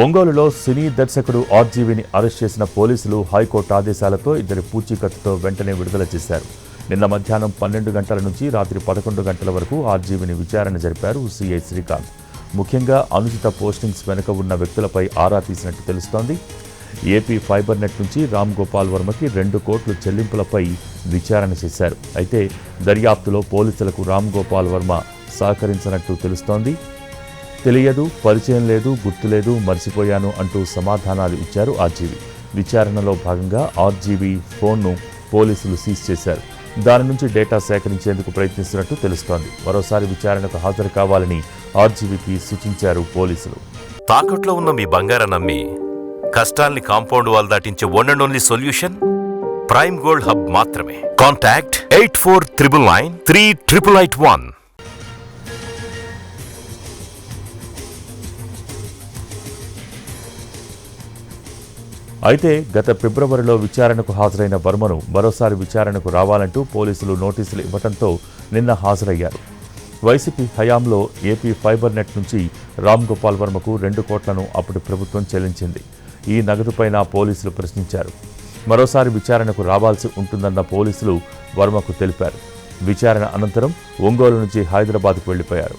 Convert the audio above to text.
ఒంగోలులో సినీ దర్శకుడు ఆర్జీవీని అరెస్ట్ చేసిన పోలీసులు హైకోర్టు ఆదేశాలతో ఇద్దరి పూచీకత్తుతో వెంటనే విడుదల చేశారు. నిన్న మధ్యాహ్నం 12 గంటల నుంచి రాత్రి 11 గంటల వరకు ఆర్జీవీని విచారణ జరిపారు సీఐ శ్రీకాంత్. ముఖ్యంగా అనుచిత పోస్టింగ్స్ వెనుక ఉన్న వ్యక్తులపై ఆరా తీసినట్టు తెలుస్తోంది. ఏపీ ఫైబర్ నెట్ నుంచి రామ్ గోపాల్ వర్మకి 2 కోట్ల చెల్లింపులపై విచారణ చేశారు. అయితే దర్యాప్తులో పోలీసులకు రామ్ గోపాల్ వర్మ సహకరించినట్టు తెలుస్తోంది. తెలియదు, పరిచయం లేదు, గుర్తులేదు, మర్చిపోయాను అంటూ సమాధానాలు ఇచ్చారు ఆర్జీవీ. విచారణలో భాగంగా ఆర్జీవీ ఫోన్ను పోలీసులు సీజ్ చేశారు. దాని నుంచి డేటా సేకరించేందుకు ప్రయత్నిస్తున్నట్టు తెలుస్తోంది. మరోసారి విచారణకు హాజరు కావాలని ఆర్జీవీకి సూచించారు పోలీసులు. తాకట్లో ఉన్న మీ బంగారాన్ని నమ్మి కష్టాల్ని కాంపౌండ్ వాల్ దాటించే one and only solution prime gold hub మాత్రమే. కాంటాక్ట్ 8499938881. అయితే గత ఫిబ్రవరిలో విచారణకు హాజరైన వర్మను మరోసారి విచారణకు రావాలంటూ పోలీసులు నోటీసులు ఇవ్వడంతో నిన్న హాజరయ్యారు. వైసీపీ హయాంలో ఏపీ ఫైబర్ నెట్ నుంచి రామ్ గోపాల్ వర్మకు 2 కోట్లను అప్పటి ప్రభుత్వం చెల్లించింది. ఈ నగదుపైన పోలీసులు ప్రశ్నించారు. మరోసారి విచారణకు రావాల్సి ఉంటుందన్న పోలీసులు వర్మకు తెలిపారు. విచారణ అనంతరం ఒంగోలు నుంచి హైదరాబాద్కు వెళ్లిపోయారు.